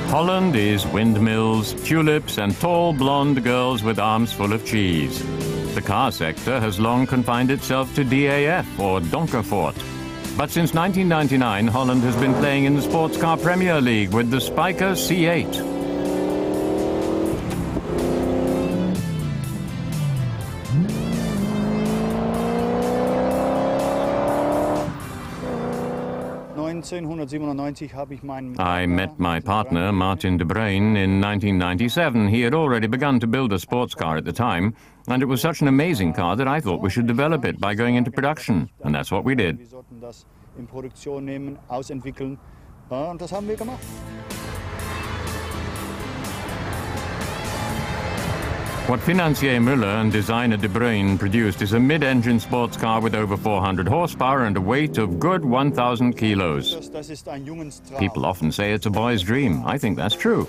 Holland is windmills, tulips, and tall blonde girls with arms full of cheese. The car sector has long confined itself to DAF, or Donkerfort. But since 1999, Holland has been playing in the Sports Car Premier League with the Spyker C8. I met my partner, Martin de Bruyn, in 1997. He had already begun to build a sports car at the time, and it was such an amazing car that I thought we should develop it by going into production, and that's what we did. What financier Müller and designer de Bruyn produced is a mid-engine sports car with over 400 horsepower and a weight of good 1,000 kilos. People often say it's a boy's dream. I think that's true.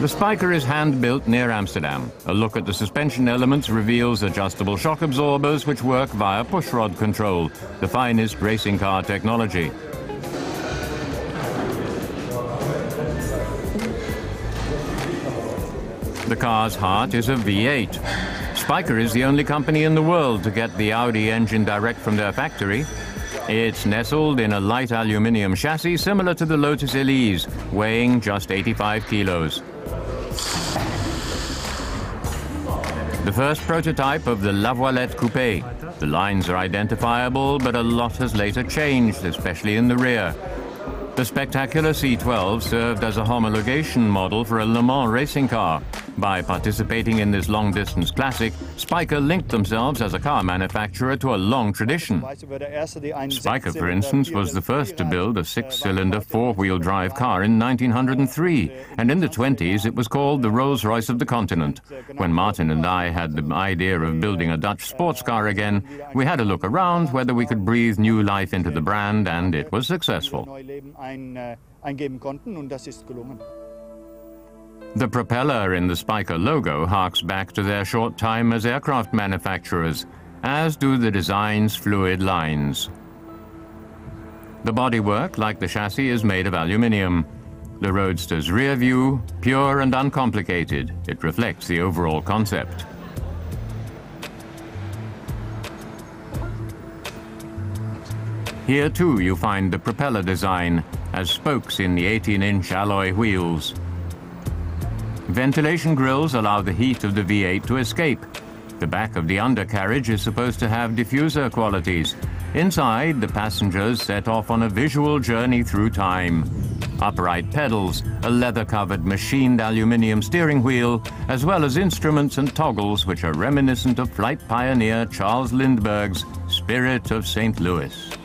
The Spyker is hand-built near Amsterdam. A look at the suspension elements reveals adjustable shock absorbers which work via pushrod control, the finest racing car technology. The car's heart is a V8. Spyker is the only company in the world to get the Audi engine direct from their factory. It's nestled in a light aluminium chassis similar to the Lotus Elise, weighing just 85 kilos. The first prototype of the La Voilette Coupé. The lines are identifiable, but a lot has later changed, especially in the rear. The spectacular C12 served as a homologation model for a Le Mans racing car. By participating in this long-distance classic, Spyker linked themselves as a car manufacturer to a long tradition. Spyker, for instance, was the first to build a six-cylinder, four-wheel drive car in 1903, and in the 20s it was called the Rolls-Royce of the continent. When Martin and I had the idea of building a Dutch sports car again, we had a look around whether we could breathe new life into the brand, and it was successful. The propeller in the Spyker logo harks back to their short time as aircraft manufacturers, as do the design's fluid lines. The bodywork, like the chassis, is made of aluminium. The Roadster's rear view, pure and uncomplicated. It reflects the overall concept. Here too you find the propeller design, as spokes in the 18-inch alloy wheels. Ventilation grills allow the heat of the V8 to escape. The back of the undercarriage is supposed to have diffuser qualities. Inside, the passengers set off on a visual journey through time. Upright pedals, a leather-covered machined aluminium steering wheel, as well as instruments and toggles which are reminiscent of flight pioneer Charles Lindbergh's Spirit of St. Louis.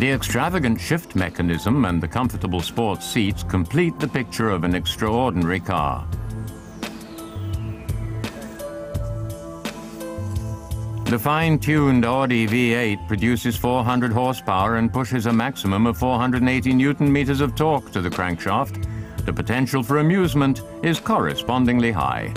The extravagant shift mechanism and the comfortable sports seats complete the picture of an extraordinary car. The fine-tuned Audi V8 produces 400 horsepower and pushes a maximum of 480 Newton-meters of torque to the crankshaft. The potential for amusement is correspondingly high.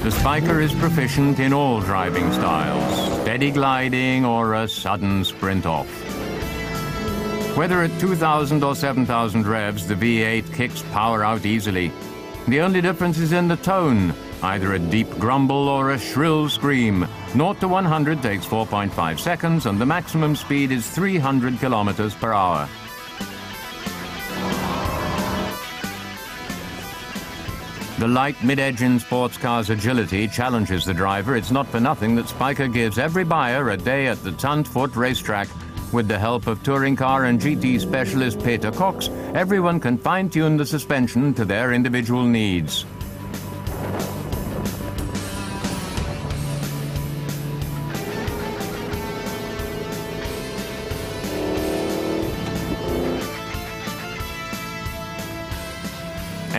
The Spyker is proficient in all driving styles, steady gliding or a sudden sprint off. Whether at 2,000 or 7,000 revs, the V8 kicks power out easily. The only difference is in the tone, either a deep grumble or a shrill scream. 0 to 100 takes 4.5 seconds and the maximum speed is 300 kilometers per hour. The light mid-engine sports car's agility challenges the driver. It's not for nothing that Spyker gives every buyer a day at the Zandvoort racetrack. With the help of touring car and GT specialist Peter Cox, everyone can fine-tune the suspension to their individual needs.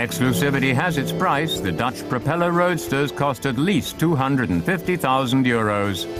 Exclusivity has its price. The Dutch propeller roadsters cost at least €250,000.